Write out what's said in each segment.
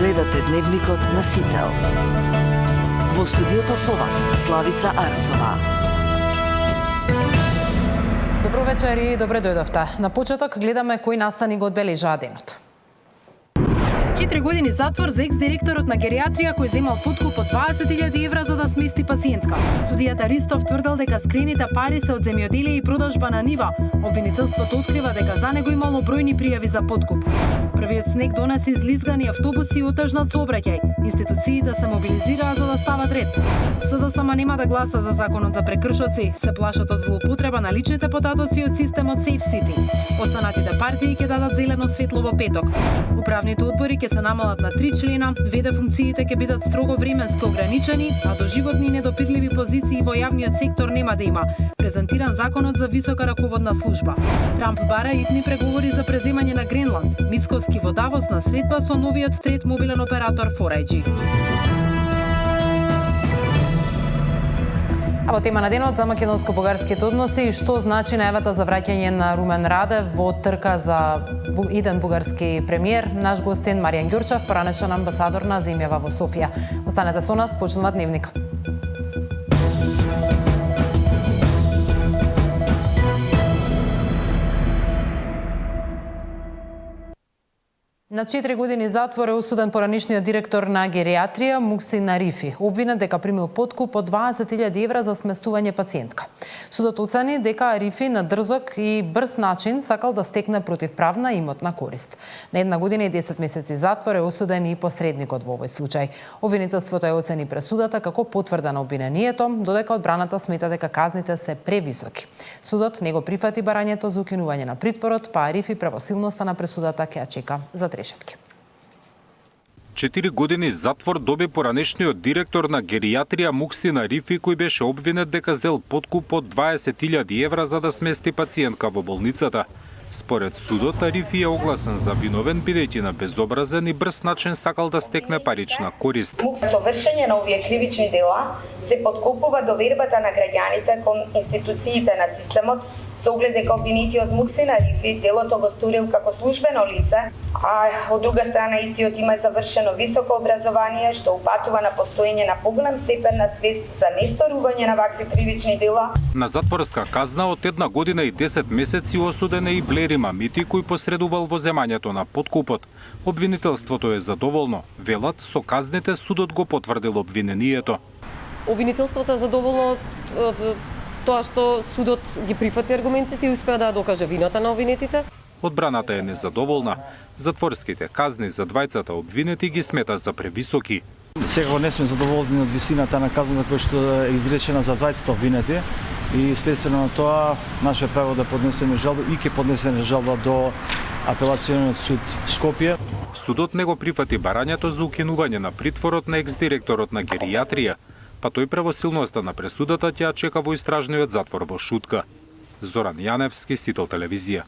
Гледате Дневникот на Сител. Во студиото со вас, Славица Арсова. Добро вечер и добре дојдовте. На почеток гледаме кои настани го одбележаа денот. 4 години затвор за екс-директорот на гериатрија кој земал подкуп од 20.000 евра за да смести пациентка. Судијата Ристов тврдел дека скрените пари се од земјоделие и продажба на нива. Обвинителството открива дека за него имало бројни пријави за подкуп. Првиот снег донесе излизгани автобуси и отежнат сообраќај. Институциите се мобилизираа за да стават ред. СДСМ нема да гласа за законот за прекршоци, се плашат од злоупотреба на личните податоци од системот SafeCity. Останатите партии ќе дадат зелено светло во петок. Управните одбори ќе се намалат на 3 члена, ВД функциите ќе бидат строго временски ограничени, а доживотни и недопирливи позиции во јавниот сектор нема да има. Презентиран законот за висока раководна служба. Трамп бара итни преговори за преземање на Гренланд. Мицковски во Давос на средба со новиот трет мобилен оператор 4G. А во тема на денот за македонско-бугарските односи и што значи најавата за враќање на Румен Радев во трка за иден бугарски премиер, наш гостин Маријан Ѓурчев, поранешен амбасадор на земјава во Софија. Останете со нас, почнува Дневник. На 4 години затвор е осуден поранишниот директор на гериатрија Муксин Арифи, обвинет дека примил подкуп од 20.000 евра за сместување пациентка. Судот оцени дека Арифи на дрзок и брз начин сакал да стекне противправна имотна корист. На 1 година и 10 месеци затвор е осуден и посредникот во овој случај. Обвинителството ја оцени пресудата како потврда на обвинението, додека одбраната смета дека казните се превисоки. Судот не го прифати барањето за укинување на притворот, па Арифи правосилноста на пресудата ќе ја чека за решетки. 4 години затвор доби поранешниот директор на гериатрија Муксин Арифи, кој беше обвинет дека зел подкуп од 20.000 евра за да смести пациентка во болницата. Според судот, Арифи е огласен за виновен бидејќи на безобразен и брз начин сакал да стекне парична корист. Со вршење на овие кривични дела се подкупува довербата на граѓаните кон институциите на системот, со оглед дека обвинетиот Муксин Арифи делото го сторил како службено лице, а од друга страна истиот има завршено високо образование што упатува на постоење на поголем степен на свест за несторување на вакви кривични дела. На затворска казна од 1 година и 10 месеци осуден е и Блери Мамити, кој посредувал во земањето на подкупот. Обвинителството е задоволно. Велат, со казните судот го потврдил обвинението. Обвинителството е задоволно од тоа што судот ги прифати аргументите и успеа да докаже вината на обвинетите. Одбраната е незадоволна. Затворските казни за двајцата обвинети ги смета за превисоки. Секако не сме задоволни од висината на казната која што е изречена за двајцата обвинети и следствено на тоа наше право да поднесеме жалба и ќе поднесеме жалба до апелациониот суд Скопје. Судот не го прифати барањето за укинување на притворот на екс-директорот на гериатрија, па тој правосилноста на пресудата ќе чека во истражниот затвор во Шутка. Зоран Јаневски, Сител телевизија.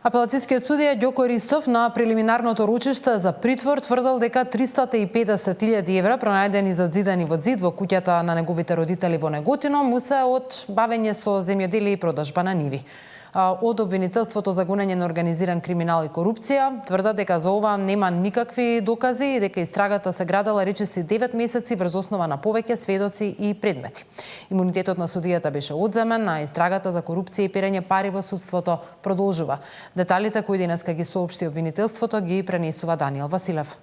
Апелацискиот судија Ѓоко Ристов на прелиминарното рочиште за притвор тврдел дека 350.000 евра пронајдени зазидани во зид во куќата на неговите родители во Неготино му се од бавење со земјоделие и продажба на ниви. Од обвинителството за гонење на организиран криминал и корупција тврдат дека за ова нема никакви докази и дека истрагата се градела речиси 9 месеци врз основа на повеќе сведоци и предмети. Имунитетот на судијата беше одземен, а истрагата за корупција и перење пари во судството продолжува. Деталите кои денеска ги соопшти обвинителството ги пренесува Даниел Василев.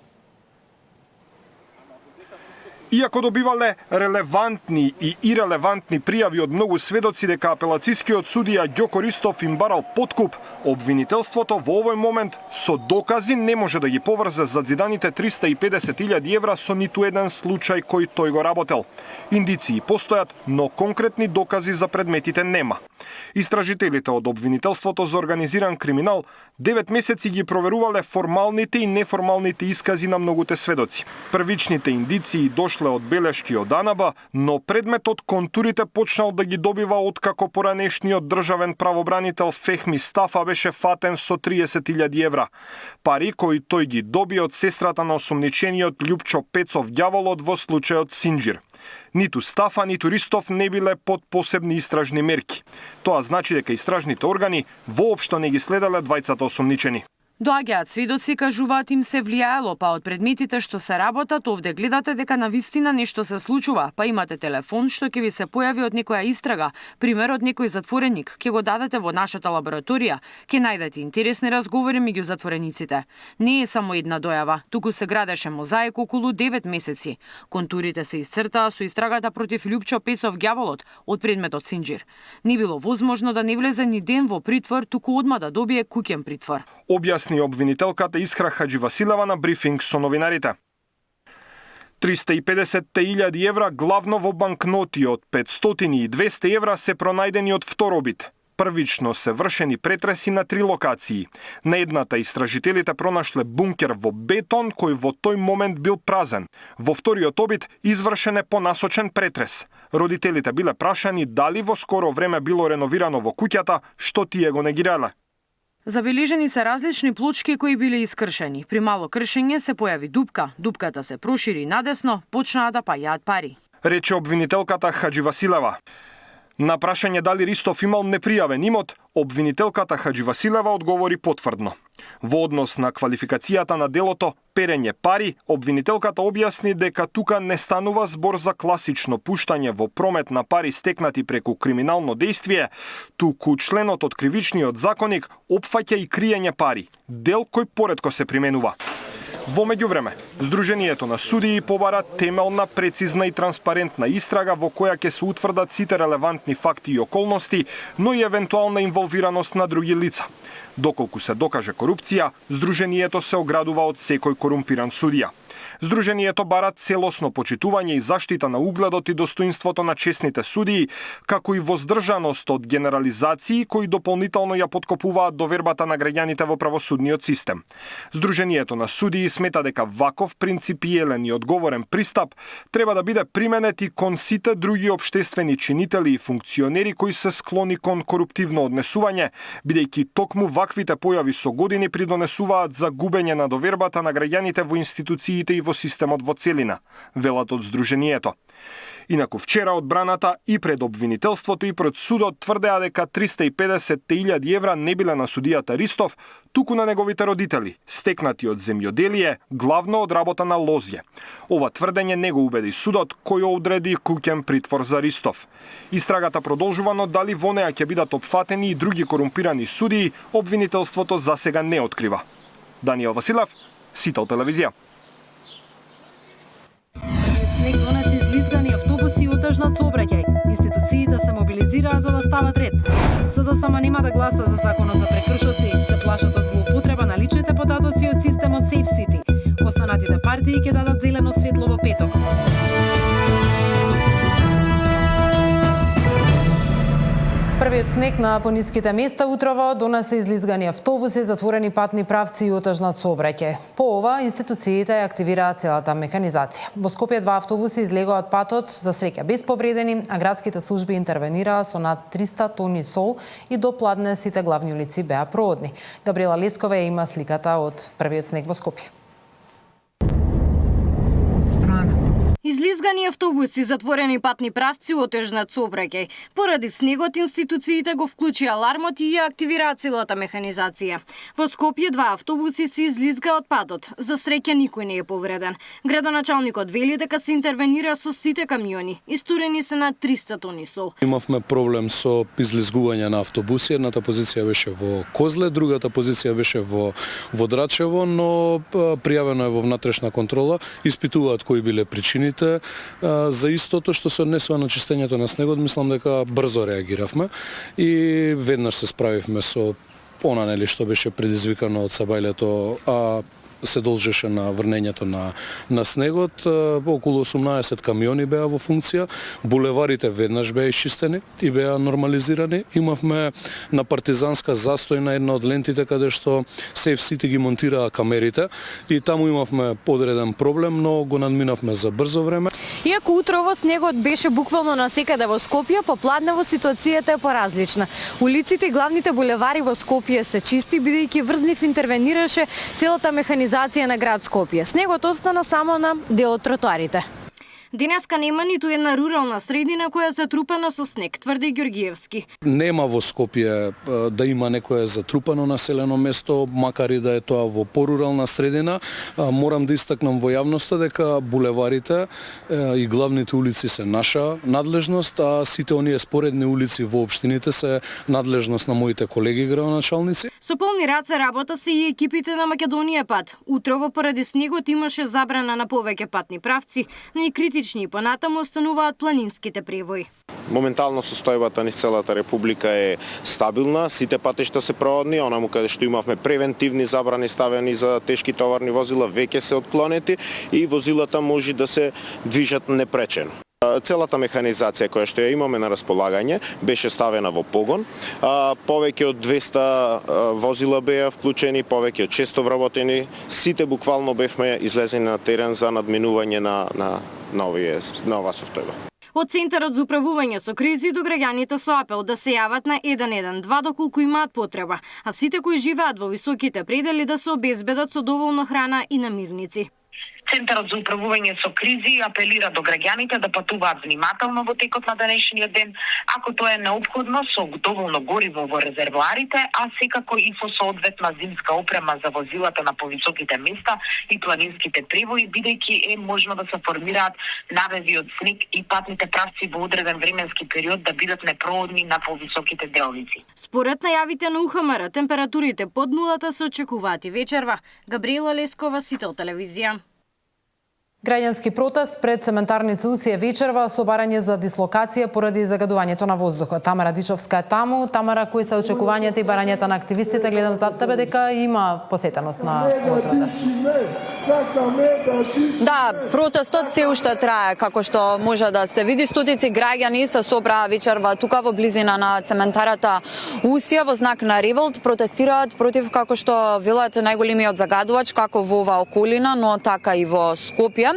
Иако добивале релевантни и ирелевантни пријави од многу сведоци дека апелацискиот судија Ѓоко Ристов им барал подкуп, обвинителството во овој момент со докази не може да ги поврзе зазиданите 350.000 евра со ниту еден случај кој тој го работел. Индиции постојат, но конкретни докази за предметите нема. Истражителите од обвинителството за организиран криминал 9 месеци ги проверувале формалните и неформалните искази на многуте сведоци. Првичните индиции дошле од белешки од АНБ, но предметот контурите почнал да ги добива откако поранешниот државен правобранител Фехми Стафа беше фатен со 30.000 евра. Пари кои тој ги доби од сестрата на осомничениот Љупчо Пецов ѓаволот во случајот Синџир. Ниту Стафа, ниту Ристов не биле под посебни истражни мерки. Тоа значи дека истражните органи воопшто не ги следеле двајцата осомничени. Доаѓаат сведоци, кажуваат им се влијаело, па од предметите што се работат, овде гледате дека навистина нешто се случува, па имате телефон што ќе ви се појави од некоја истрага, пример од некој затвореник, ќе го дадете во нашата лабораторија, ќе најдете интересни разговори меѓу затворениците. Не е само една дојава, туку се градеше мозаик околу 9 месеци. Контурите се исцртаа со истрагата против Лјупчо Пецов ѓаволот од предметот Синџир. Не било возможно да не влезе ни ден во притвор, туку одма да добие куќен притвор. Објасни обвинителката Искра Хаџивасилева на брифинг со новинарите. 350.000 евра главно во банкноти од 500 и 200 евра се пронајдени од второбит. Првично се вршени претреси на 3 локации. На едната истражителите пронашле бункер во бетон кој во тој момент бил празен. Во вториот обид извршен е понасочен претрес. Родителите биле прашани дали во скоро време било реновирано во куќата, што тие го негирале. Забележени се различни плочки кои биле искршени. При мало кршење се појави дупка. Дупката се прошири надесно, почнаа да паѓаат пари. Рече обвинителката Хаџивасилева. На прашање дали Ристов имал непријавен имот, обвинителката Хаџивасилева одговори потврдно. Во однос на квалификацијата на делото перење пари, обвинителката објасни дека тука не станува збор за класично пуштање во промет на пари стекнати преку криминално дејствие, туку членот од кривичниот законник опфаќа и криење пари, дел кој поретко се применува. Во меѓувреме, Сдруженијето на судии побара темелна, прецизна и транспарентна истрага во која ќе се утврдат сите релевантни факти и околности, но и евентуална инволвираност на други лица. Доколку се докаже корупција, Сдруженијето се оградува од секој корумпиран судија. Сдруженијето бара целосно почитување и заштита на угледот и достоинството на честните судии, како и воздржаност од генерализации кои дополнително ја подкопуваат довербата на граѓаните во правосудниот систем. Сдруженијето на судии смета дека ваков принципиелен и одговорен пристап треба да биде применет и кон сите други општествени чинители и функционери кои се склони кон коруптивно однесување, бидејќи токму ваквите појави со години придонесуваат за губење на довербата на граѓаните во институциите и во системот во целина, велат од Сдруженијето. Инаку вчера одбраната и пред обвинителството и пред судот тврдеа дека 350.000 евра не биле на судијата Ристов, туку на неговите родители, стекнати од земјоделие, главно од работа на лозје. Ова тврдење не го убеди судот, кој одреди куќен притвор за Ристов. Истрагата продолжува, но дали во неа ќе бидат опфатени и други корумпирани судии, обвинителството засега не открива. Даниел Василев, Сител телевизија. Снег донесе излизгани автобуси и отежнат сообраќај. Институциите се мобилизираа за да стават ред. СДСМ нема да гласа за законот за прекршоци, се плашат од злоупотреба на личните податоци од системот SafeCity. Останатите партии ќе дадат зелено светло во петок. Првиот снег на пониските места утрово донесе излизгани автобуси, затворени патни правци и отежнат сообраќај. По ова, институциите активираат целата механизација. Во Скопје 2 автобуси излегоа од патот, за среќа без повредени, а градските служби интервенираа со над 300 тони сол и до пладне сите главни улици беа проодни. Габриела Лескова има сликата од првиот снег во Скопје. Излизгани автобуси, затворени патни правци, отежнат сообраќај. Поради снегот, институциите го вклучи алармот и ја активираа целата механизација. Во Скопје 2 автобуси се излизга од патот. За среќа никој не е повреден. Градоначалникот вели дека се интервенира со сите камиони. Истурени се на 300 тони сол. Имавме проблем со излизгување на автобуси. Едната позиција беше во Козле, другата позиција беше во Драчево, но пријавено е во внатрешна контрола. Испитуваат кои биле причините за истото што се однесува на чистењето на снегот. Мислам дека брзо реагиравме и веднаш се справивме со она што беше предизвикано од сабајлето, а се должеше на врнењето на снегот. Околу 18 камиони беа во функција, булеварите веднаш беа исчистени и беа нормализирани. Имавме на Партизанска застој на една од лентите каде што SafeCity ги монтираа камерите и таму имавме подреден проблем, но го надминавме за брзо време. Иако утрово снегот беше буквално насекаде во Скопје, попладнево ситуацијата е поразлична. Улиците и главните булевари во Скопје се чисти, бидејќи Врзнив интервенираше целата механизација на град Скопје. Снегот остана само на дел од тротоарите. Денеска нема ниту една рурална средина која е затрупана со снег, тврди Ѓоргиевски. Нема во Скопје да има некое затрупано населено место, макар и да е тоа во порурална средина. Морам да истакнам во јавноста дека булеварите и главните улици се наша надлежност, а сите оние споредни улици во општините се надлежност на моите колеги градоначалници. Со полни раце работа се и екипите на Македонија пат. Утрово поради снегот имаше забрана на повеќе патни правци, најкритични и понатаму остануваат планинските превои. Моментално состојбата низ целата република е стабилна, сите патишта се проводни, онаму каде што имавме превентивни забрани ставени за тешки товарни возила веќе се отклонети и возилата може да се движат непречено. Целата механизација која што ја имаме на располагање беше ставена во погон. Повеќе од 200 возила беа вклучени, повеќе од 600 вработени. Сите буквално бевме излезени на терен за надминување на ова состојба. Од Центарот за управување со кризи до граѓаните со апел да се јават на 112 доколку имаат потреба, а сите кои живеат во високите предели да се обезбедат со доволно храна и намирници. Центарот за управување со кризи апелира до граѓаните да патуваат внимателно во текот на денешниот ден, ако тоа е неопходно со доволно гориво во резервоарите, а секако и со соодветна зимска опрема за возилата на повисоките места и планинските превои, бидејќи е можно да се формираат навеви од снег и патните правци во одреден временски период да бидат непроодни на повисоките делници. Според најавите на УХМР, температурите под нулата се очекуваат и вечерва. Габриела Лескова, Сител телевизија. Граѓански протест пред цементарница Усија вечерва со барање за дислокација поради загадувањето на воздухот. Тамара Дичовска е таму. Тамара, кои се очекувањата и барањата на активистите? Гледам зад тебе дека има посетеност на овој протест. Да, протестот се уште трае, како што може да се види. Стотици граѓани се собраа вечерва тука во близина на цементарата Усија во знак на револт, протестираат против, како што велат, најголемиот загадувач како во оваа околина, но така и во Скопје.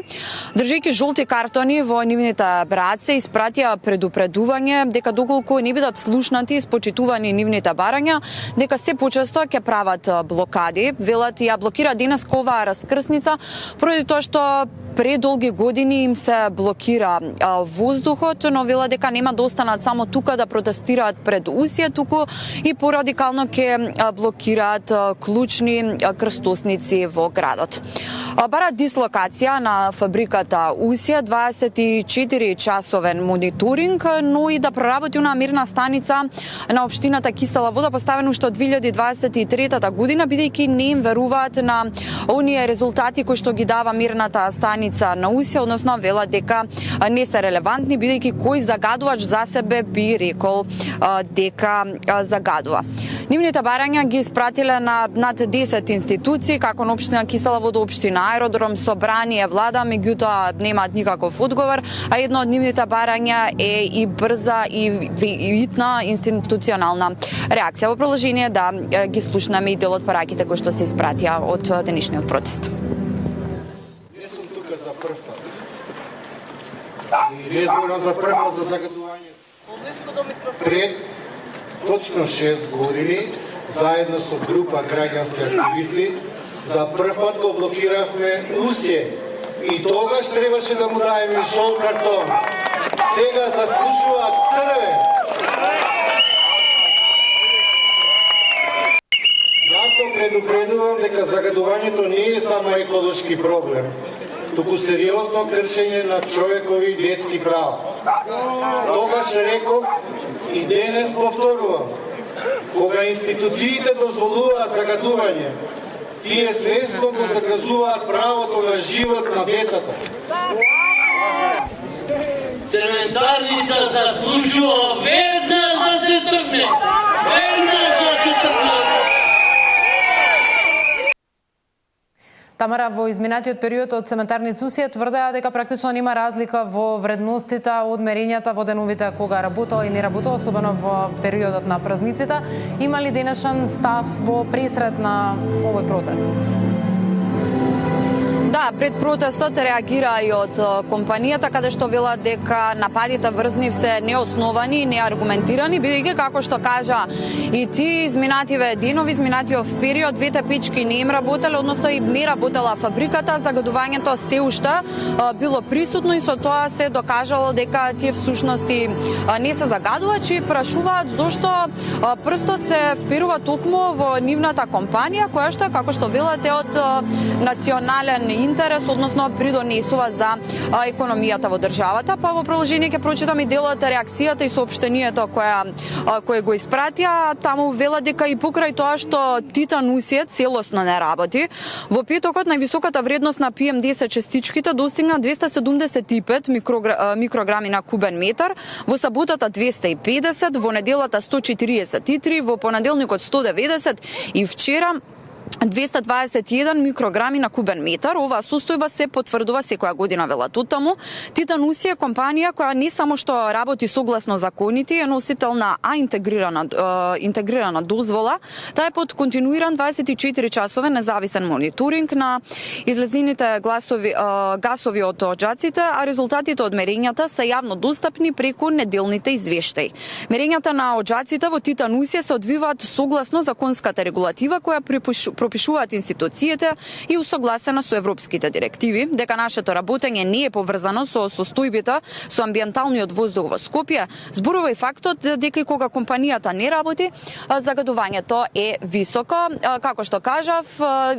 Држејќи жолти картони во нивните браце, испратија предупредување дека доколку не бидат слушнати и спочитувани нивните барања, дека се почесто ќе прават блокади. Велат ја блокира денес оваа раскрсница поради тоа што предолги години им се блокира воздухот, но велат дека нема да останат само тука да протестираат пред Усија, туку и порадикално ќе блокираат клучни крстосници во градот. Бараат дислокација на фабриката Усија, 24 часовен мониторинг, но и да проработи она мерна станица на општината Кисела Вода, поставена уште од 2023 година, бидејќи не им веруваат на оние резултати кои што ги дава мерната станица на Усија, односно велат дека не се релевантни, бидејќи кој загадувач за себе би рекол дека загадува. Нивните барања ги испратиле на над 10 институции, како на општина Кисела Вода, општина Аеродром, Собрание, влада, меѓутоа немаат никаков одговор, а едно од нивните барања е и брза и итна институционална реакција. Во продолжение да ги слушнеме и дел од параките кои што се испратија од денешниот протест. Не сум тука за прв пат. Не зборам за прв пат за загадување. Пред точно 6 години, заедно со група граѓански активисти, за прв пат го блокиравме Усија. И тогаш требаше да му даеме жол картон. Сега заслужуваат црвен. Јако предупредувам дека загадувањето не е само еколошки проблем, туку сериозно кршење на човекови и детски права. Тогаш реков и денес повторувам, кога институциите дозволуваат загадување, тие свесно го загрозуваат правото на живот на децата. Цементарница заслужува веднаш да се тргне. Веднаш да се тргне. Тамара, во изминатиот период од цементарница Усија тврдеа дека практично нема разлика во вредностите од мерењата во деновите кога работела и не работела, особено во периодот на празниците. Има ли денешен став во пресрет на овој протест? Да, пред протестот реагира и од компанијата, каде што велат дека нападите врз нив се неосновани, неаргументирани, бидејќи како што кажа и ти изминативе денови, изминатиот период, двете печки не им работеле, односно и не работела фабриката, загадувањето се уште било присутно и со тоа се докажало дека тие всушности не се загадуваат, и прашуваат зошто прстот се вперува токму во нивната компанија, која што, како што велате, од национален интерес, односно придонесува за економијата во државата. Па во продолжение ќе прочитам и делот реакцијата и соопштението кое го испратија. Таму велат дека и покрај тоа што титанусијот целосно не работи, во петокот највисоката вредност на PM10 частичките достигна 275 микрограми на кубен метар, во саботата 250, во неделата 143, во понеделникот 190 и вчера 221 микрограми на кубен метар. Оваа состојба се потврдува секоја година, велат оттаму. Титанусија е компанија која не само што работи согласно законите, е носител на интегрирана дозвола. Таа е под континуиран 24 часове независен мониторинг на излезнените гасови од оџаците, а резултатите од мерењата се јавно достапни преку неделните извештаи. Мерењата на оџаците во титанусија се одвиваат согласно законската регулатива која пропишуваат институциите и усогласена со европските директиви, дека нашето работење не е поврзано со состојбите со амбиенталниот воздух во Скопје, зборува и фактот дека и кога компанијата не работи, загадувањето е високо. Како што кажав,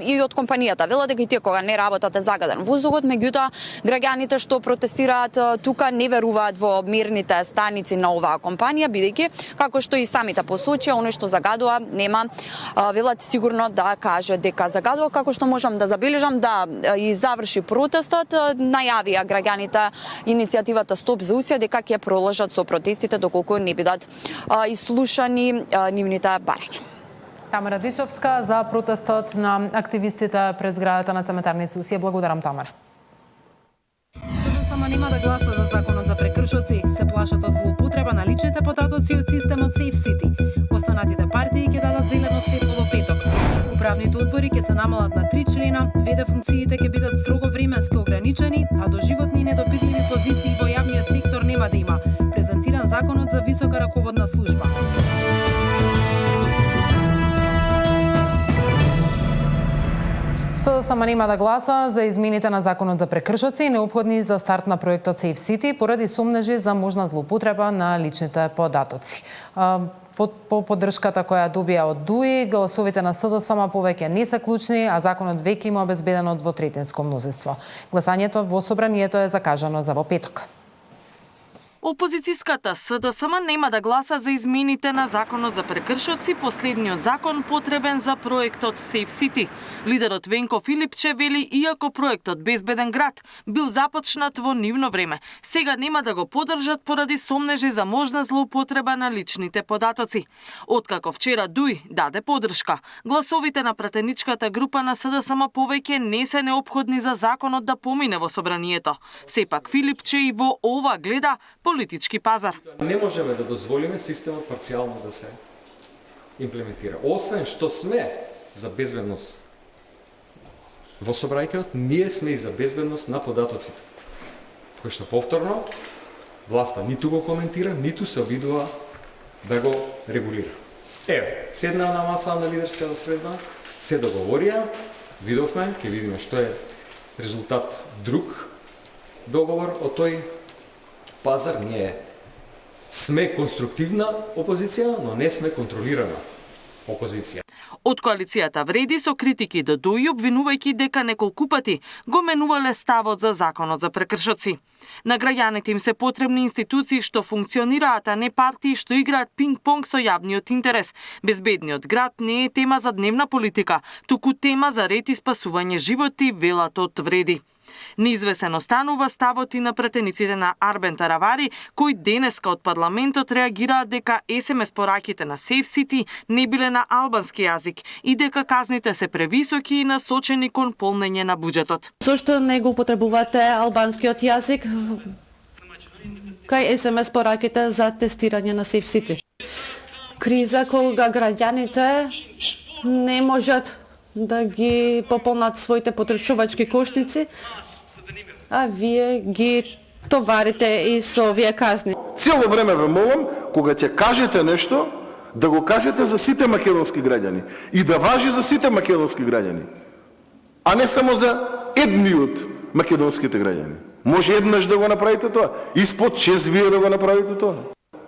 и од компанијата велат дека и тие кога не работат е загаден воздухот, меѓутоа граѓаните што протестираат тука не веруваат во мерните станици на оваа компанија, бидејќи како што и самите посочија, оно што загадува нема, велат сигурно да каже дека загадува. Како што можам да забележам, да и заврши протестот, најавија граѓаните иницијативата Стоп за Усија дека ќе продолжат со протестите доколку не бидат ислушани нивните барања. Тамара Дичовска за протестот на активистите пред зградата на цементарница Усија. Благодарам, Тамара. СДСМ нема да гласа за законот за прекршоци, се плашат од злоупотреба на личните податоци од системот Safe City. Останатите партии ќе дадат зелено светло во петок. Управните одбори ќе се намалат на 3 члена, ВД функциите ќе бидат строго временски ограничени, а доживотни и недопирливи позиции во јавниот сектор нема да има. Презентиран законот за висока раководна служба. СДСМ нема да гласа за измените на законот за прекршоци неопходни за старт на проектот Safe City поради сомнежи за можна злоупотреба на личните податоци. По поддршката која добија од ДУИ, гласовите на СДСМ повеќе не се клучни, а законот веќе има обезбедено двотретинско мнозинство. Гласањето во собранието е закажано за во петок. Опозицијската СДСМ нема да гласа за измените на законот за прекршоци, последниот закон потребен за проектот Safe City. Лидерот Венко Филипче вели, иако проектот Безбеден град бил започнат во нивно време, сега нема да го поддржат поради сомнежи за можна злоупотреба на личните податоци. Откако вчера ДУИ даде поддршка, гласовите на пратеничката група на СДСМ повеќе не се неопходни за законот да помине во собранието. Сепак Филипче и во ова гледа политички пазар. Не можеме да дозволиме системот парцијално да се имплементира. Освен што сме за безбедност во собранието, ние сме и за безбедност на податоците. Кој што повторно власта ниту го коментира, ниту се обидува да го регулира. Еве, седнаа на маса на лидерската средба, се договорија, видовме, ќе видиме што е резултат друг договор од тој пазар. Ние сме конструктивна опозиција, но не сме контролирана опозиција. Од коалицијата Вреди со критики до ДУИ, обвинувајќи дека неколку пати го менувале ставот за законот за прекршоци. На граѓаните им се потребни институции што функционираат, а не партии што играат пинг-понг со јавниот интерес. Безбедниот град не е тема за дневна политика, туку тема за ред и спасување животи, велат од Вреди. Неизвесен останува ставот и на пратениците на Арбен Таравари, кои денеска од парламентот реагираат дека SMS пораките на Safe City не биле на албански јазик и дека казните се превисоки и насочени кон полнење на буџетот. Зошто не го употребувате албанскиот јазик кај SMS пораките за тестирање на Safe City? Криза кога граѓаните не можат да ги пополнат своите потребувачки кошници, а вие ги товарите и со овие казни. Цело време ве молам, кога ќе кажете нешто, да го кажете за сите македонски граѓани и да важи за сите македонски граѓани, а не само за едни од македонските граѓани. Може еднаш да го направите тоа, испод 6 вие да го направите тоа.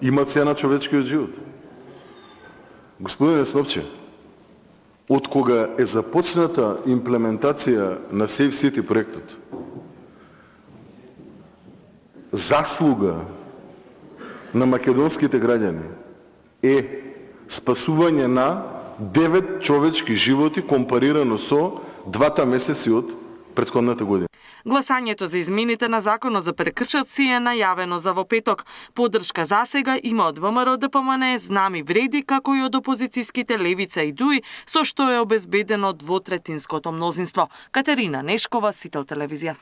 Има цена човечкиот живот. Господине Снопче, од кога е започната имплементација на Safe City проектот, заслуга на македонските граѓани е спасување на 9 човечки животи компарирано со 2 месеци од претходната година. Гласањето за измените на законот за прекршоци е најавено за во петок. Поддршка засега има од ВМРО ДПМН, Знам и Вреди, како и од опозицијските Левица и ДУИ, со што е обезбедено двотретинското мнозинство. Катерина Нешкова, Сител телевизија.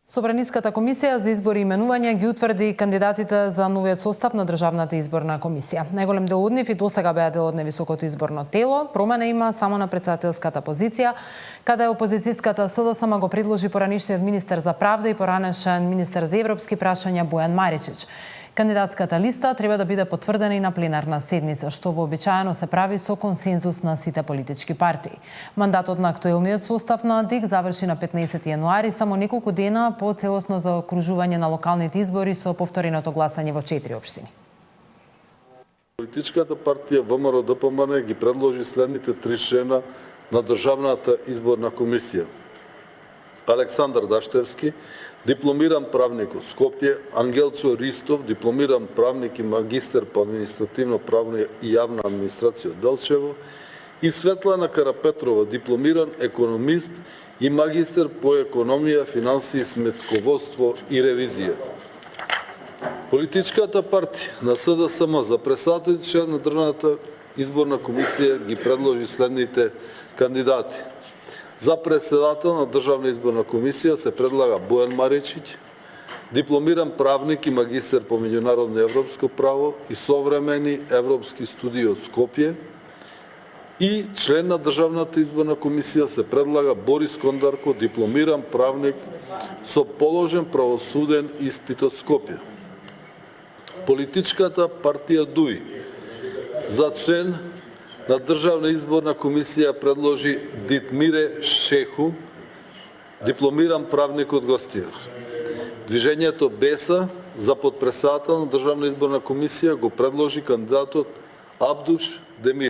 Собраниската комисија за избори и именување ги утврди кандидатите за новиот состав на Државната изборна комисија. Најголем дел од нив и досега беа дел од невисокото изборно тело. Промена има само на председателската позиција, каде опозицијската СДСМ го предложи поранешниот министер за правда и поранешен министер за европски прашања Бојан Маричич. Кандидатската листа треба да биде потврдена и на пленарна седница, што вообичаено се прави со консензус на сите политички партии. Мандатот на актуелниот состав на ДИК заврши на 15 јануари, само неколку дена по целосно заокружување на локалните избори со повтореното гласање во 4 општини. Политичката партија ВМРО ДПМН ги предложи следните 3 члена на Државната изборна комисија. Александар Даштевски, дипломиран правник од Скопје, Ангелчо Ристов, дипломиран правник и магистер по административно право и јавна администрација од Делчево, и Светлана Карапетрова, дипломиран економист и магистер по економија, финансии, сметководство и ревизија. Политичката партија на СДСМ за председател член на Државната изборна комисија ги предложи следните кандидати. За председател на Државна изборна комисија се предлага Бојан Маричич, дипломиран правник и магистер по меѓународно европско право и современи европски студии од Скопје, и член на Државната изборна комисија се предлага Борис Кондарко, дипломиран правник со положен правосуден испит од Скопје. Политичката партија ДУИ за член на Државна изборна комисија предложи Дитмире Шеху, дипломиран правник од Гостивар. Движењето БЕСА за подпредседател на Државна изборна комисија го предложи кандидатот Абдуш Демир.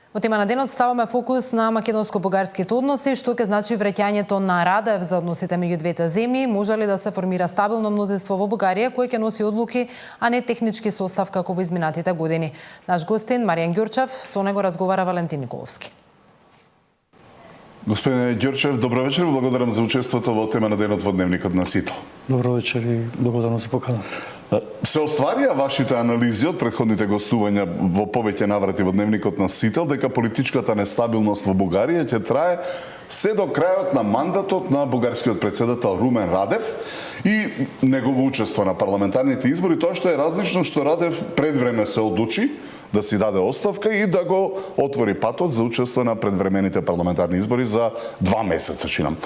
Во тема на денот ставаме фокус на македонско-бугарските односи, што ќе значи враќањето на Радев за односите меѓу двете земји, може ли да се формира стабилно мнозинство во Бугарија кој ќе носи одлуки, а не технички состав како во изминатите години. Наш гостин Маријан Ѓурчев, со него разговара Валентин Николовски. Господине Ѓурчев, добро вечер, благодарам за учеството во тема на денот во Дневникот на Сител. Добро вечер и благодарам за поканата. Се остварија вашите анализи од претходните гостувања во повеќе наврати во Дневникот на Сител дека политичката нестабилност во Бугарија ќе трае се до крајот на мандатот на бугарскиот председател Румен Радев и негово учество на парламентарните избори, тоа што е различно што Радев предвреме се одлучи да си даде оставка и да го отвори патот за учество на предвремените парламентарни избори за 2 месеца, чинам.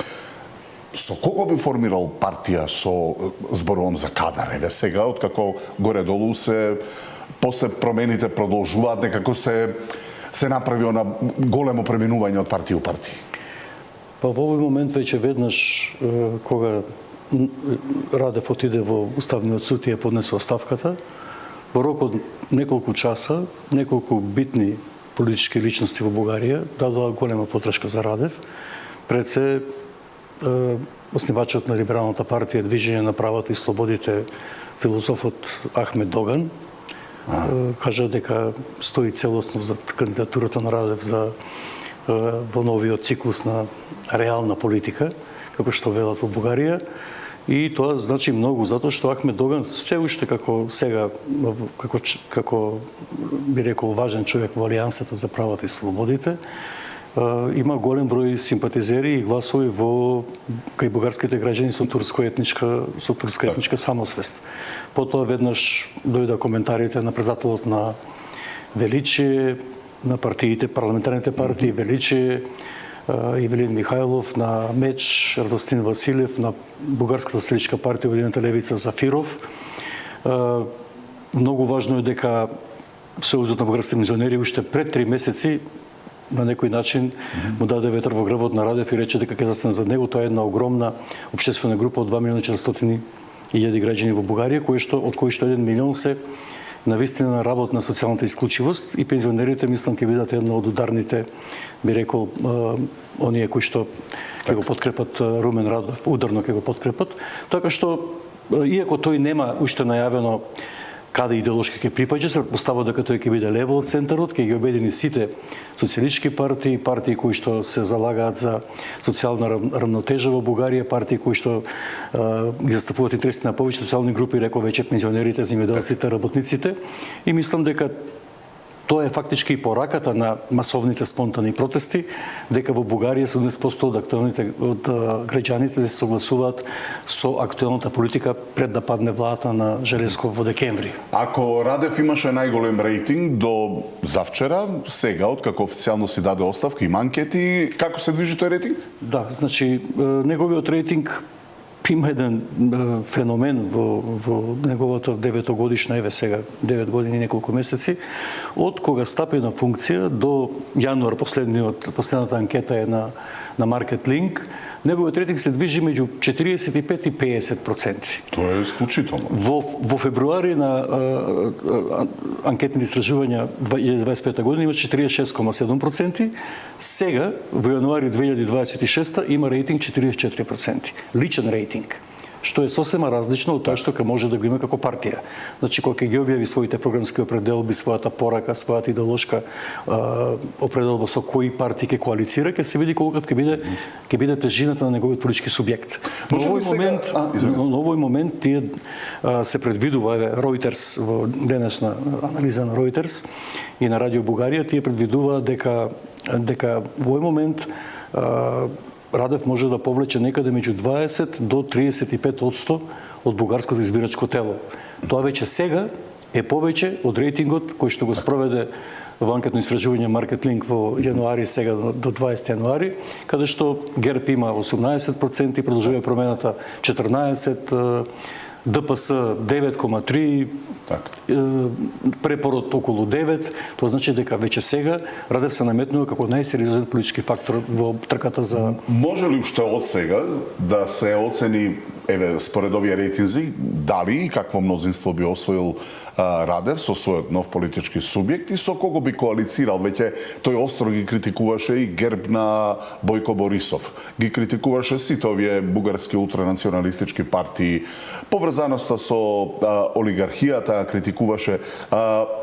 Со кого би формирал партија со зборувам за кадар, еве сега, откако горе-долу се после промените продолжуваат, некако се направи она големо преминување од партија у партија? Па во овој момент веќе веднаш кога Радев отиде во Уставниот суд и ја поднесе оставката, во рок од неколку часа, неколку битни политички личности во Бугарија дадоа голема подршка за Радев. Пред се основачот на либералната партија Движење на правата и слободите, филозофот Ахмед Доган, кажа дека стои целосно за кандидатурата на Радев за во новиот циклус на реална политика, како што велат во Бугарија. И тоа значи многу, затоа што Ахмед Доган се уште како сега, како би рекол важен човек во Алијансата за правата и слободите, има голем број симпатизери и гласови во кај бугарските граѓани со турска етничка самосвест. Потоа веднаш дојда коментарите на председателот на Величие, на партиите, парламентарните партии, Величие, Ивелин Михајлов, на МЕЧ, Радостин Василев, на Бугарската социјалистичка партија, Обединената левица, Зафиров. Многу важно е дека Сојузот на бугарските пензионери уште пред 3 месеци на некој начин му даде ветер во грбот на Радев и рече дека ќе застане за него. Тоа е една огромна општествена група од 2.400.000 граѓани во Бугарија, од кои што 1 милион се навистина на работна социјалната исклучивост и пензионерите мислам ќе бидат една од ударните, би рекол, оние кои што ќе го подкрепат Румен Радев, ударно ќе го подкрепат. Така што иако тој нема уште најавено каде идеолошки ќе припаѓа, се претпоставува дека тој ќе биде лево од центарот, ќе ги обедини сите социјалистички партии, партии кои што се залагаат за социјална рамнотежа во Бугарија, партии кои што ги застапуваат интересите на повеќе социјални групи, рекол веќе пензионерите, земјоделците, работниците, и мислам дека тоа е фактички и пораката на масовните спонтани протести, дека во Бугарија 70% од граѓаните се согласуваат со актуелната политика пред да падне владата на Желесков во декември. Ако Радев имаше најголем рейтинг до завчера, сега откако официјално си даде оставка, има анкети, како се движи тој рейтинг? Да, значи неговиот рейтинг има еден феномен во неговата 9-годишна, еве сега 9 години и неколку месеци, од кога стапи на функција до јануар, последната анкета е на Market Link, неговиот рейтинг се движи меѓу 45 и 50%. Тоа е исклучително. Во февруари на анкетните истражувања 2025 година има 46,7%, сега во јануари 2026 има рейтинг 44%. Личен рейтинг, што е сосема различно од тоа што ќе може да го има како партија. Значи, кога ќе ги објави своите програмски определби, својата порака, својата идеолошка определба со кои партии ќе коалицира, ќе се види колку ќе биде тежината на неговиот политички субјект. Но овој момент тие се предвидува, Reuters во денешна анализа на Reuters и на Радио Бугарија, тие предвидуваат дека во овој момент Радев може да повлече некаде меѓу 20 до 35% од бугарското избирачко тело. Тоа веќе сега е повеќе од рейтингот кој што го спроведе во анкетно истражување Market Link во јануари, сега до 20 јануари, каде што ГЕРБ има 18%, продолжува промената 14%, ДПС 9,3%, препорот околу 9%, тоа значи дека веќе сега Радев се наметнува како најсериозен политички фактор во трката за... Може ли уште од сега да се оцени, еве, според овие рейтинзи, дали и какво мнозинство би освоил Радев со својот нов политички субјект и со кого би коалицирал? Веќе тој остро ги критикуваше и ГЕРБ на Бојко Борисов. Ги критикуваше сите овие бугарски ултранационалистички партии, поврзаноста со олигархијата, критикуваше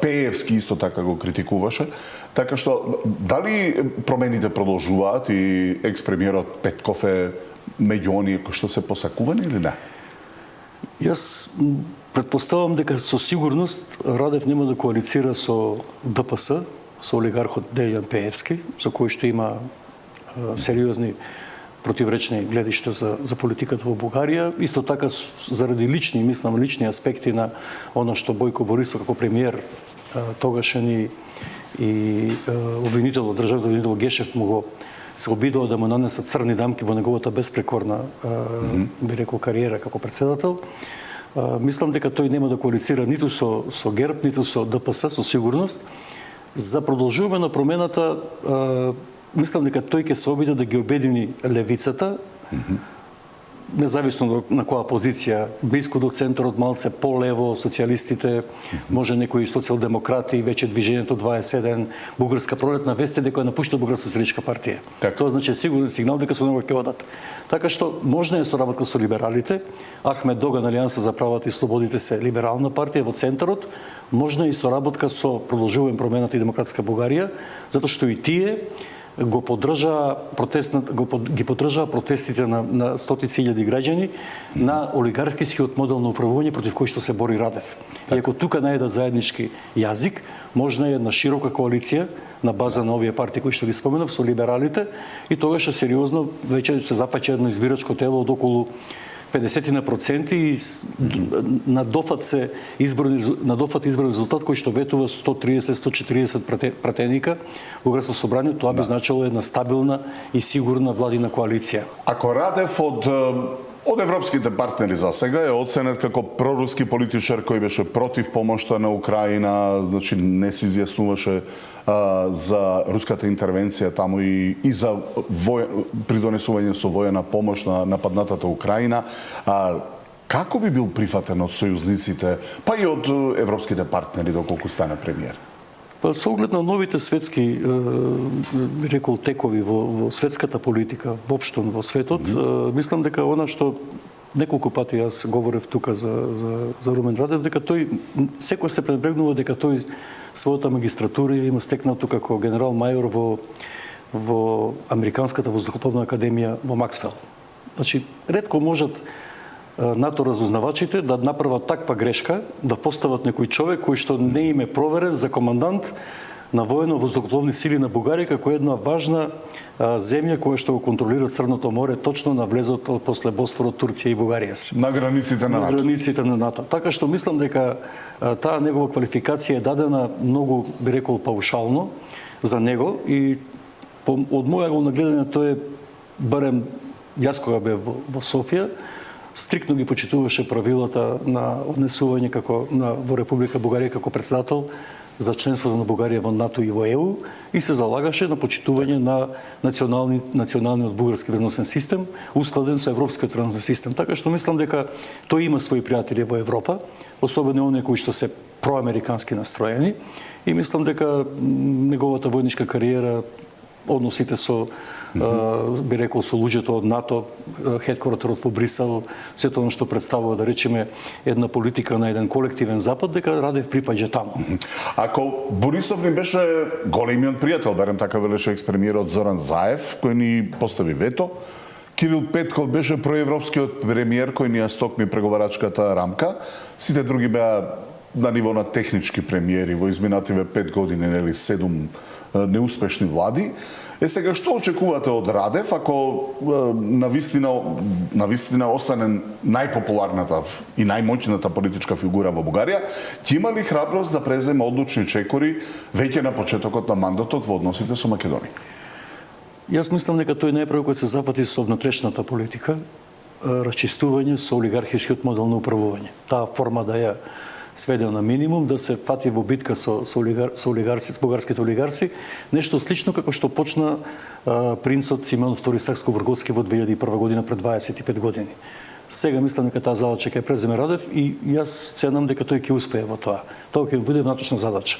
Пеевски исто така го критикуваше. Така што дали промените продолжуваат и екс-премиерот Петков е меѓу оние кои што се посакувани или не? Јас предпоставам дека со сигурност Радев нема да коалицира со ДПС, со олигархот Дејан Пеевски, со кој што има сериозни противречни гледишта за политиката во Бугарија. Исто така заради лични аспекти на оно што Бојко Борисов како премиер тогашен и обвинител, државен обвинител Гешев му го се обидува да му нанесат црни дамки во неговата безпрекорна, би рекол, кариера како председател. Мислам дека тој нема да коалицира ниту со ГЕРБ, ниту со ДПС, со сигурност. За продолжуваме на промената, мислам дека тој ќе се обиде да ги обедини левицата, независно на која позиција, близко до центарот, малце полево, социјалистите, може некои социјалдемократи, веќе движењето 21, Бугарска пролетна вести дека напушта Бугарска социјалистичка партија. Тоа значи сигурен сигнал дека со него ќе одат. Така што можна е соработка со либералите. Ахмед Доган, Алијанса за правата и слободите се либерална партија во центарот. Можна е и соработка со Продолжуваме промената и Демократска Бугарија, затоа што и тие ги поддржаа протестите на стотици илјади граѓани на олигархискиот модел на управување против кој што се бори Радев. И ако тука најдат заеднички јазик, можна е една широка коалиција на база на овие партии кои што ги споменав со либералите и тогаш е сериозно веќе се запаќа едно избирачко тело од околу 50% и на дофат изборен резултат кој што ветува 130-140 пратеника во Градско собрание, тоа би значило една стабилна и сигурна владина коалиција. Ако Радев од европските партнери за сега е оценет како проруски политичар кој беше против помошта на Украина, значи не се изјаснуваше за руската интервенција таму и за придонесување со воена помош на нападнатата Украина. Како би бил прифатен од сојузниците, па и од европските партнери доколку стане премиер? Па со оглед на новите светски рекол текови во светската политика, воопшто во светот, мислам дека она што неколку пати јас говорев тука за Румен Радев, дека тој секој се пренебрегнува дека тој својата магистратура има стекнато како генерал мајор во Американската воздухопловна академија во Максвел. Значи, ретко можат НАТО разузнавачите да направат таква грешка, да постават некој човек кој што не им е проверен за командант на военно-воздухопловни сили на Бугарија како една важна земја која што го контролира Црното море точно на влезот после Босфорот, Турција и Бугарија. На границите на НАТО. На границите на НАТО. Така што мислам дека таа негова квалификација е дадена многу, би рекол, паушално за него и од мојаго нагледање тој е, барем јас кога бев во Софија, стриктно ги почитуваше правилата на однесување во Република Бугарија како председател за членството на Бугарија во НАТО и во ЕУ и се залагаше на почитување на националниот бугарски вредносен систем, ускладен со европскиот вредносен систем. Така што мислам дека тој има своји пријатели во Европа, особено оние кои што се проамерикански настроени, и мислам дека неговата војничка кариера, односите со би рекол со луѓето од НАТО, хедквартерот во Брисел, сето оно што представува, да речеме, една политика на еден колективен запад, дека Радев припаѓа таму. Ако Борисов ни беше големиот пријател, барем така велеше екс-премиерот Зоран Заев, кој ни постави вето, Кирил Петков беше проевропскиот премиер кој ни ја стокми преговарачката рамка, сите други беа на ниво на технички премиери во изминативе 5 години, нели 7 неуспешни влади. Сега, што очекувате од Радев, ако навистина остане најпопуларната и најмоćната политичка фигура во Бугарија, ќе има ли храброст да преземе одлучни чекори веќе на почетокот на мандатот во односите со Македонија? Јас мислам дека тој најпрво кој се зафати со внатрешната политика, расчистување со олигархискиот модел на управување. Таа форма да ја сведе на минимум, да се фати во битка со олигарците, бугарските олигарси, нешто слично како што почна принцот Симеон II Сакско-Бурготски во 2001 година пред 25 години. Сега мислам дека таа задача ќе преземе Радев и јас ценам дека тој ќе успее во тоа. Тоа ќе биде внатрешна задача.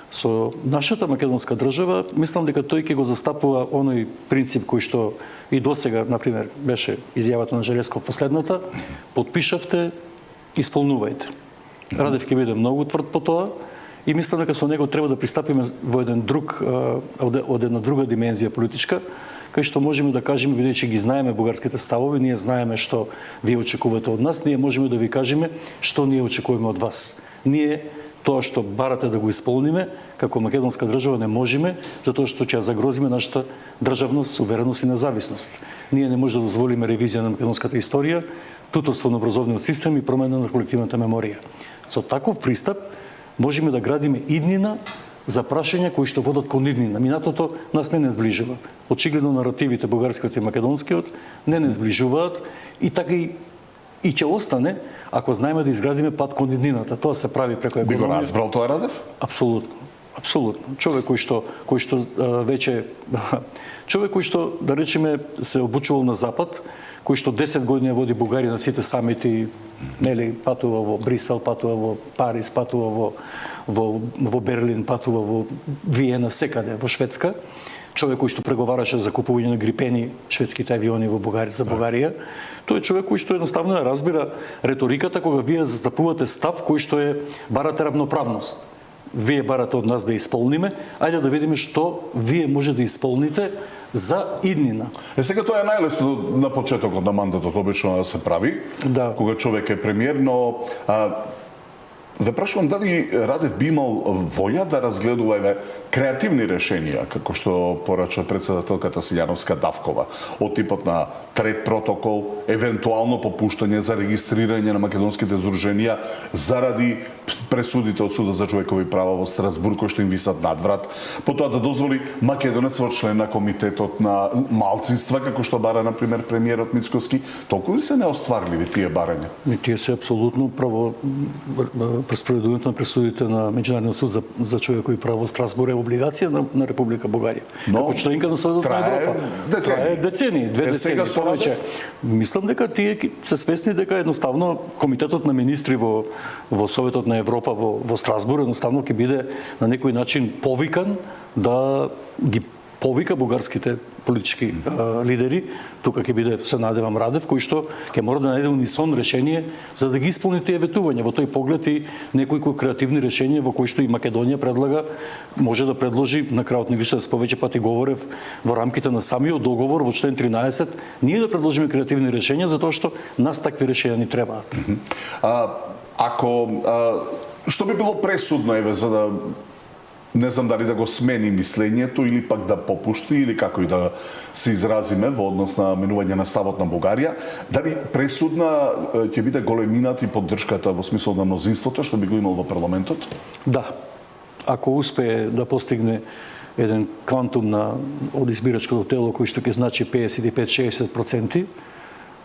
Со нашата македонска држава, мислам дека тој ќе го застапува оној принцип кој што и досега, например, беше изјавата на Желесков последната, подпишавте, исполнувајте. Радев ќе биде многу тврд по тоа и мислам дека со него треба да пристапиме во од една друга димензија политичка, кај што можеме да кажеме, бидејќи ги знаеме бугарските ставови, ние знаеме што вие очекувате од нас, ние можеме да ви кажеме што ние очекуваме од вас. Ние тоа што барате да го исполниме, како македонска држава не можеме, затоа што ќе загрозиме нашата државност, сувереност и независност. Ние не можеме да дозволиме ревизија на македонската историја, туторство на образовниот систем и промена на колективната меморија. Со таков пристап можеме да градиме иднина за прашања кои што водат кон иднина. Минатото нас не сближува. Очигледно наративите бугарскиот и македонскиот не сближуваат и така и ќе остане ако знаеме да изградиме пат кон иднината. Тоа се прави преку економија. Би го разбрал тоа Радев? Апсолутно. Апсолутно. Човек кој што веќе да речеме се обучувал на запад, кој што 10 години води Бугарија на сите самити, нели, патува во Брисел, патува во Париз, патува во Берлин, патува во Виена, секаде, во Шведска. Човек кој што преговараше за купување на грипени, шведските авиони за Бугарија. Тој е човек кој што едноставно ја разбира реториката кога вие застапувате став кој што барате равноправност. Вие барате од нас да исполниме, ајде да видиме што вие може да исполните за иднина. Сега тоа е најлесно на почетокот на мандатот обично да се прави, кога човек е премиер, но Ве прашувам дали Радев би имал воља да разгледува креативни решенија, како што порача председателката Силјановска Давкова, од типот на трет протокол, евентуално попуштање за регистрирање на македонските здруженија заради пресудите од Судот за човекови права во Страсбург кои што им висат над врат, потоа да дозволи македонец во член на комитетот на малцинства, како што бара например премиерот Мицкоски. Толку ли се неостварливи тие барања? Тие се апсолутно право. Преспроведувањето на пресудите на Меѓународниот суд за човекови права во Страсбург е облигација на Република Бугарија. Како членка на Советот на Европа. Трае децени, две децени повеќе. Мислам дека тие се свесни дека едноставно комитетот на министри во Советот на Европа во Страсбург едноставно ќе биде на некој начин повикан да ги повика бугарските политички лидери, тука ќе биде, се надевам, Радев, кој што ќе мора да најде унисон решение за да ги исполни тие ветувања. Во тој поглед и некои креативни решенија во кои што и Македонија предлага, може да предложи, на крајот не више повеќе пати говорев во рамките на самиот договор во член 13, ние да предложиме креативни решенија затоа што нас такви решенија ни требаат. Што би било пресудно за да не знам дали да го смени мислењето или пак да попушти или како и да се изразиме во однос на менување на ставот на Бугарија, дали пресудна ќе биде големината и поддршката во смисол на мнозинството што би го имал во парламентот? Да. Ако успее да постигне еден квантум од избирачкото тело кој што ќе значи 55-60%,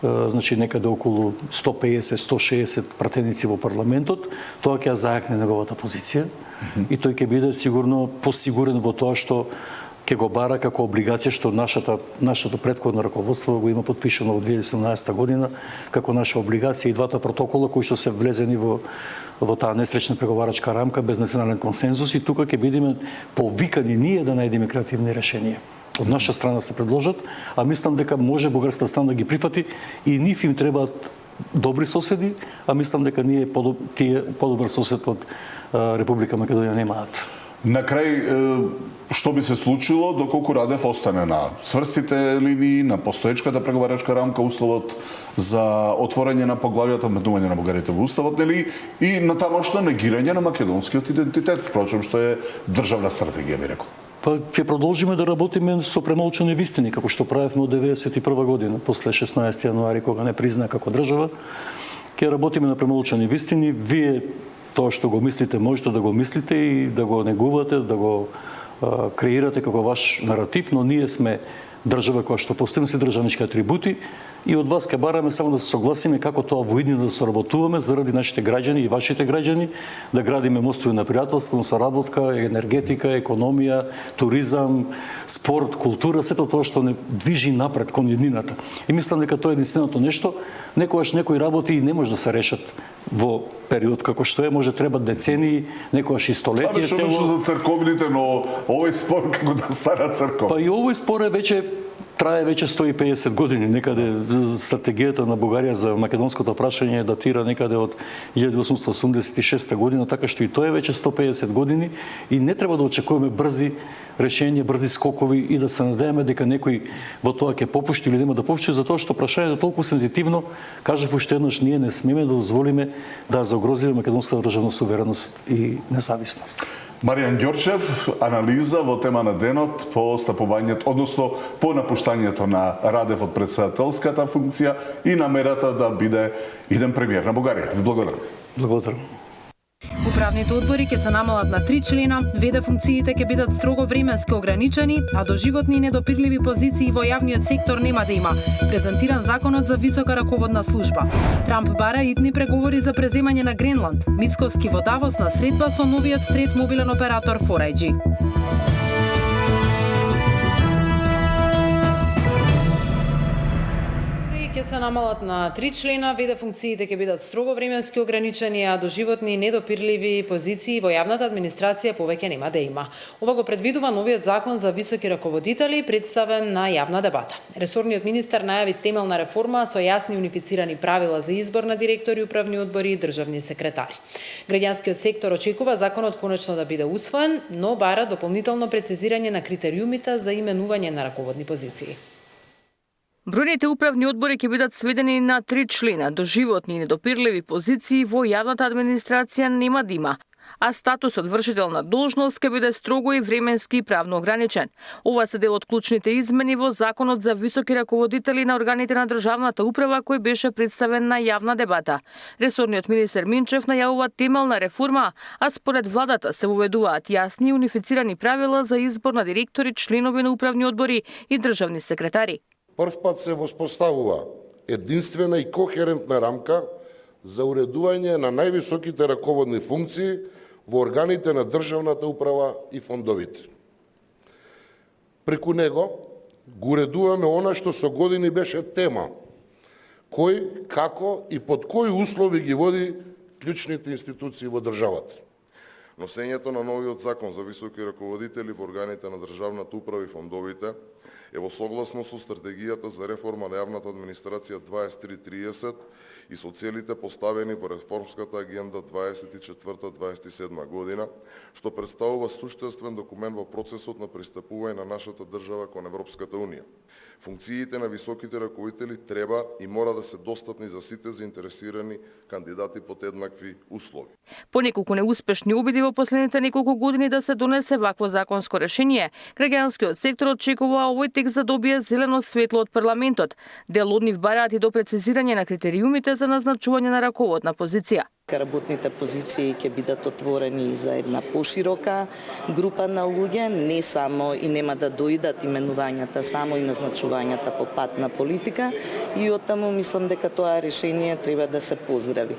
значи некаде околу 150-160 пратеници во парламентот, тоа ќе зајакне неговата позиција и тој ќе биде сигурно посигурен во тоа што ќе го бара како облигација што нашето претходно раководство го има подпишано во 2017 година како наша облигација и двата протокола кои што се влезени во таа несречна преговарачка рамка без национален консензус и тука ќе бидеме повикани ние да најдеме креативни решенија. Од наша страна се предложат, а мислам дека може бугарската страна да ги прифати и нив им требаат добри соседи, а мислам дека ние тие подобар сосед од Република Македонија немаат. На крај, што би се случило доколку Радев остане на цврстите линии, на постоечката преговарачка рамка, условот за отворање на поглавијата вметнување на бугарите во уставот, нели, и на тамошно негирање на македонскиот идентитет, впрочем, што е државна стратегија, би рекол. Па ќе продолжиме да работиме со премолчани вистини, како што правевме од 1991 година, после 16 јануари, кога не призна како држава. Ќе работиме на премолчани вистини. Вие тоа што го мислите, можете да го мислите и да го негувате, да го креирате како ваш наратив, но ние сме држава која што постигна се државнички атрибути и од вас ќе бараме само да се согласиме како тоа во иднина да соработуваме заради нашите граѓани и вашите граѓани, да градиме мостови на пријателство, соработка, енергетика, економија, туризам, спорт, култура, сето тоа што не движи напред кон иднината. И мислам дека тоа е единственото нешто, некогаш некои работи не може да се решат во период како што е, може треба децении, некогаш и столетие цело. Тоа за црковните, но овој спор како да стара црква. Па и овој спор е трае веќе 150 години, некаде стратегијата на Бугарија за македонското прашање датира некаде од 1886 година, така што и тоа е веќе 150 години и не треба да очекуваме брзи решенија, брзи скокови и да се надеваме дека некој во тоа ќе попушти или нема да попушти, затоа што прашањето е толку сензитивно, кажав уште еднаш, ние не смееме да дозволиме да загрозиме македонската државна сувереност и независност. Маријан Ѓорчев, анализа во тема на денот по стапувањето, односно по напуштањето на Радев од председателската функција и намерата да биде иден премиер на Бугарија. Ви благодарам. Благодарам. Управните одбори ќе се намалат на 3 члена, ВД функциите ќе бидат строго временски ограничени, а доживотни и недопирливи позиции во јавниот сектор нема да има. Презентиран законот за висока раководна служба. Трамп бара итни преговори за преземање на Гренланд. Мицковски во Давос на средба со новиот трет мобилен оператор 4G. Ќе се намалат на 3 члена, ВД функциите ќе бидат строго временски ограничени, а доживотни недопирливи позиции во јавната администрација повеќе нема да има. Ова го предвидува новиот закон за високи раководители, представен на јавна дебата. Ресорниот министар најави темелна реформа со јасни унифицирани правила за избор на директори, управни одбори и државни секретари. Граѓанскиот сектор очекува законот конечно да биде усвоен, но бара дополнително прецизирање на критериумите за именување на раководни позиции. Бројните управни одбори ќе бидат сведени на 3 члена. Доживотни и недопирливи позиции во јавната администрација нема да има, а статусот вршител на должност ќе биде строго и временски и правно ограничен. Ова се дел од клучните измени во Законот за високи раководители на органите на државната управа кој беше представен на јавна дебата. Ресорниот министер Минчев најавува темелна реформа, а според владата се уведуваат јасни и унифицирани правила за избор на директори, членови на управни одбори и државни секретари. Прв пат се воспоставува единствена и кохерентна рамка за уредување на највисоките раководни функции во органите на државната управа и фондовите. Преку него го уредуваме она што со години беше тема. Кој, како и под кои услови ги води клучните институции во државата. Носењето на новиот закон за високи раководители во органите на државната управа и фондовите е во согласно со стратегијата за реформа на јавната администрација 2330 и со целите поставени во реформската агенда 24-27 година, што представува суштинствен документ во процесот на пристапување на нашата држава кон Европската Унија. Функциите на високите раководители треба и мора да се достапни за сите заинтересирани кандидати под еднакви услови. По неколку неуспешни обиди во последните неколку години да се донесе вакво законско решение, граѓанскиот сектор очекува овој текст да добие зелено светло од парламентот. Дел од нив бараат и до прецизирање на критериумите за назначување на раководна позиција. Работните позиции ќе бидат отворени за една поширока група на луѓе, не само и нема да доидат именувањата само и назначувањата по пат на политика, и оттаму мислам дека тоа решение треба да се поздрави.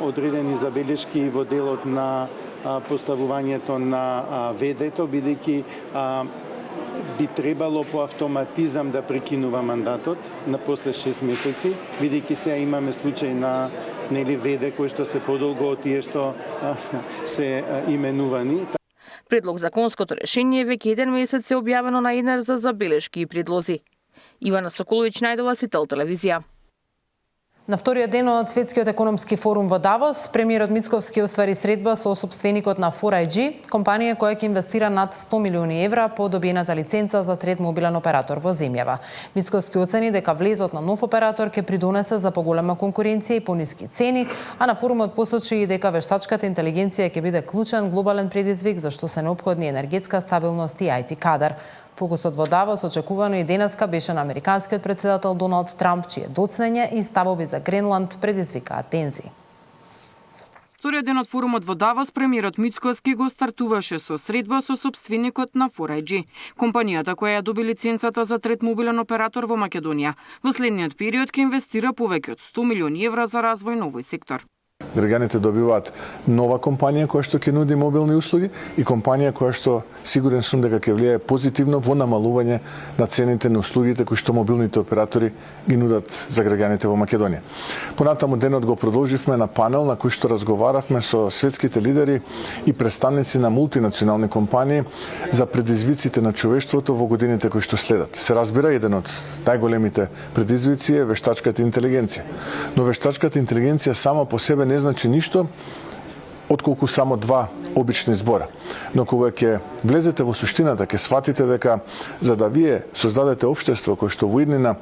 Одредени забелешки во делот на поставувањето на ВД-то, бидејќи би требало по автоматизам да прекинува мандатот на после 6 месеци, бидејќи сега имаме случај на ВД кои што се подолго од тие што се именувани. Предлог законското решение веќе 1 месец е објавено на ИНР за забелешки и предлози. Ивана Соколовиќ, Најдова, Сител телевизија. На вториот ден од Светскиот економски форум во Давос, премиерот Мицковски оствари средба со сопственикот на 4iG, компанија која ќе инвестира над 100 милиони евра по добиената лиценца за трет мобилен оператор во земјава. Мицковски оцени дека влезот на нов оператор ќе придонесе за поголема конкуренција и пониски цени, а на форумот посочи и дека вештачката интелигенција ќе биде клучен глобален предизвик за што се неопходни енергетска стабилност и IT кадар. Фокусот во Давос очекувано и денеска беше на американскиот председател Доналд Трамп, чие доцнење и ставови за Гренланд предизвикаа тензии. Вториот ден од форумот во Давос, премиерот Мицковски го стартуваше со средба со сопственикот на 4iG, компанијата која ја доби лиценцата за трет мобилен оператор во Македонија. Во следниот период ќе инвестира повеќе од 100 милиони евра за развој на овој сектор. Граѓаните добиваат нова компанија која што ќе нуди мобилни услуги и компанија која што сигурен сум дека ќе влијае позитивно во намалување на цените на услугите кои што мобилните оператори ги нудат за граѓаните во Македонија. Понатаму денот го продолживме на панел на кој што разговаравме со светските лидери и представници на мултинационални компании за предизвиците на човештвото во годините кои што следат. Се разбира, еден од најголемите предизвици е вештачката интелигенција. Но вештачката интелигенција сама по себе не значи ништо отколку само два обични збора. Но кога ќе влезете во суштината, ќе сватите дека за да вие создадете општество кое што во иднина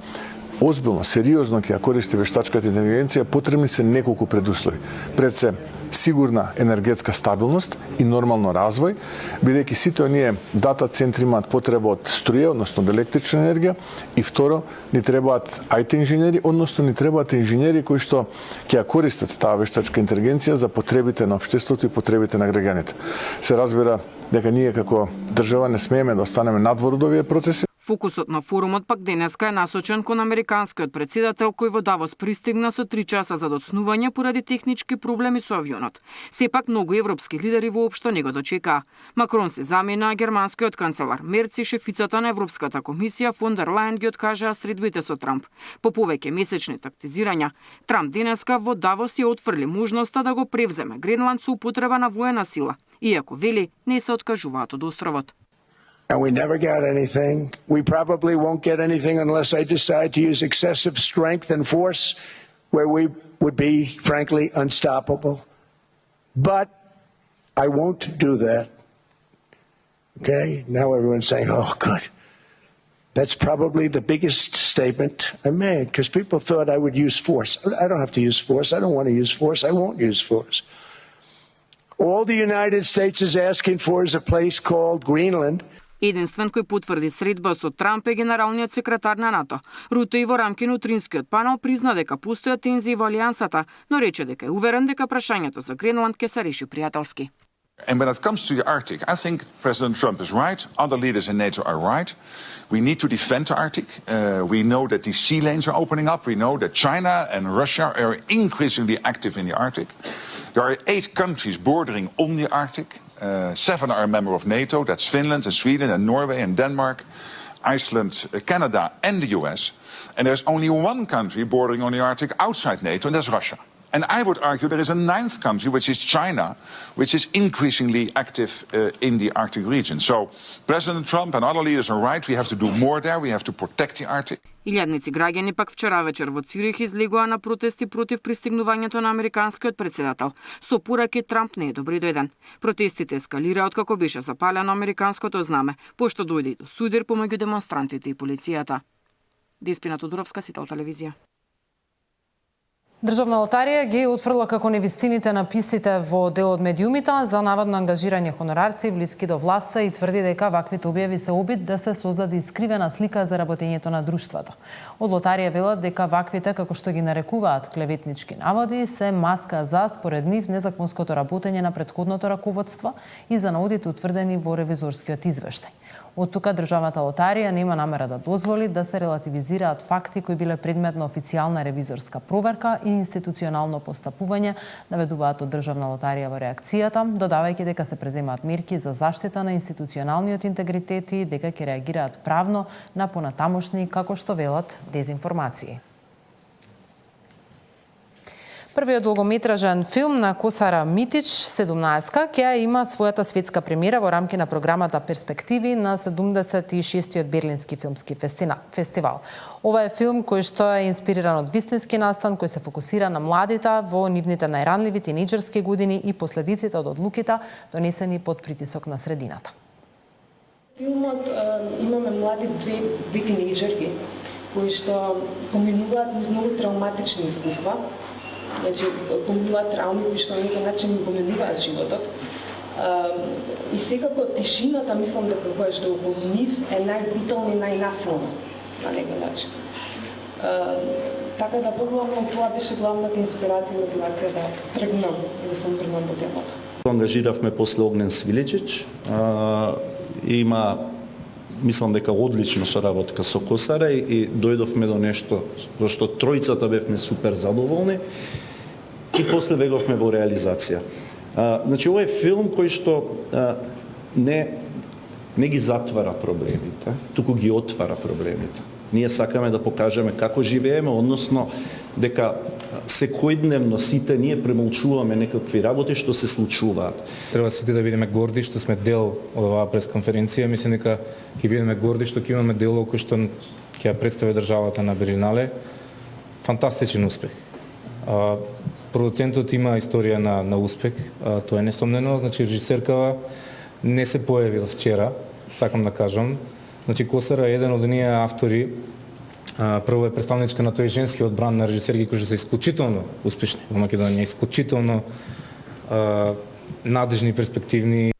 озбилно, сериозно ќе ја користи вештачката интелигенција, потребни се неколку предуслови. Пред се сигурна енергетска стабилност и нормално развој, бидејќи сите оние дата центри имаат потреба од струја, односно од електрична енергија, и второ, ни требаат IT инженери, односно ни требаат инженери кои што ќе ја користат таа вештачка интелигенција за потребите на општеството и потребите на граѓаните. Се разбира дека ние како држава не смееме да останеме надвор од овие процеси. Фокусот на форумот пак денеска е насочен кон американскиот председател кој во Давос пристигна со 3 часа за доцнување поради технички проблеми со авионот. Сепак многу европски лидери воопшто не го дочекаа. Макрон се замена, германскиот канцелар Мерц и шефицата на Европската комисија фон дер Лајен ги откажаа средбите со Трамп. По повеќе месечни тактизирања, Трамп денеска во Давос ја отфрли можноста да го превземе Гренланд со употреба на воена сила, иако вели не се откажуваат од островот. And we never got anything. We probably won't get anything unless I decide to use excessive strength and force where we would be, frankly, unstoppable. But I won't do that. Okay? Now everyone's saying, oh, good. That's probably the biggest statement I made because people thought I would use force. I don't have to use force. I don't want to use force. I won't use force. All the United States is asking for is a place called Greenland. Единствен кој потврди средба со Трамп е генералниот секретар на НАТО. Руте и во рамки на утринскиот панел призна дека постојат тензии во алијансата, но рече дека е уверен дека прашањето за Гренланд ќе се реши пријателски. And when it comes to the Arctic, I think President Trump is right. Other leaders in NATO are right. We need to defend the Arctic. We know that these sea lanes are opening up. We know that China and Russia are increasingly active in the Arctic. There are 8 countries bordering on the Arctic. 7 are a member of NATO. That's Finland and Sweden and Norway and Denmark, Iceland, Canada and the US. And there's only one country bordering on the Arctic outside NATO, and that's Russia. And I would argue there is a 9th country, which is China, which is increasingly active in the Arctic region. So President Trump and other leaders are right. We have to do more there. We have to protect the Arctic. Илјадници граѓани пак вчера вечер во Цюрих излегоа на протести против пристигнувањето на американскиот председател. Со пораки Трамп не е добри дојден. Протестите ескалираа откако беше запалено американското знаме, пошто дојде и до судир помеѓу демонстрантите и полицијата. Деспина Тодоровска, Сител телевизија. Државна лотарија ги утврдила како невистините написите во делот медиумите за наводно ангажирање хонорарци блиски до власта и тврди дека ваквите објави се обид да се создаде искривена слика за работењето на друштвото. Од лотарија велат дека ваквите, како што ги нарекуваат клеветнички наводи, се маска за, според нив, незаконското работење на претходното раководство и за наудите утврдени во ревизорскиот извештај. Од тука Државната лотарија нема намера да дозволи да се релативизираат факти кои биле предмет на официјална ревизорска проверка и институционално постапување, наведуваат од Државна лотарија во реакцијата, додавајќи дека се преземаат мерки за заштита на институционалниот интегритет и дека ќе реагираат правно на понатамошни, како што велат, дезинформации. Првиот долгометражен филм на Косара Митич, 17-ка, ќе има својата светска премиера во рамки на програмата Перспективи на 76-тиот Берлински филмски фестивал. Ова е филм кој што е инспириран од вистински настан, кој се фокусира на младите во нивните најранливи тинејџерски години и последиците од одлуките донесени под притисок на средината. Филмот имаме млади две тинејџерки кои што поминуваат многу травматични искуства. Значи, поминуваат травми кои што на некој начин им поменуваат животот. И секако тишината, мислам дека која што околу нив е најбрутална и најнасилна на некој начин. Така да поглавно тоа беше главната инспирација и мотивација да тргнам и да се врнам во темата. Ангажиравме после Огнен Свиличич. Има, мислам дека одлична соработка со Косара и дојдовме до нешто за што тројцата бевме супер задоволни и после веговме во реализација. Значи, ова е филм кој што не ги затвара проблемите, туку ги отвара проблемите. Ние сакаме да покажеме како живееме, односно дека секојдневно сите ние премолчуваме некакви работи што се случуваат. Треба сите да бидеме горди што сме дел од оваа пресконференција. Мислам дека ќе бидеме горди што ќе имаме дело кој што ќе ја представи државата на Берлинале. Фантастичен успех. Продуцентот има историја на успех, тоа е несомнено. Значи, режисеркава не се појавила вчера, сакам да кажам. Значи, Косара е еден од оние автори, прво е представничка на тој женскиот бран на режисерки кои се исклучително успешни во Македонија, исклучително надежни, перспективни.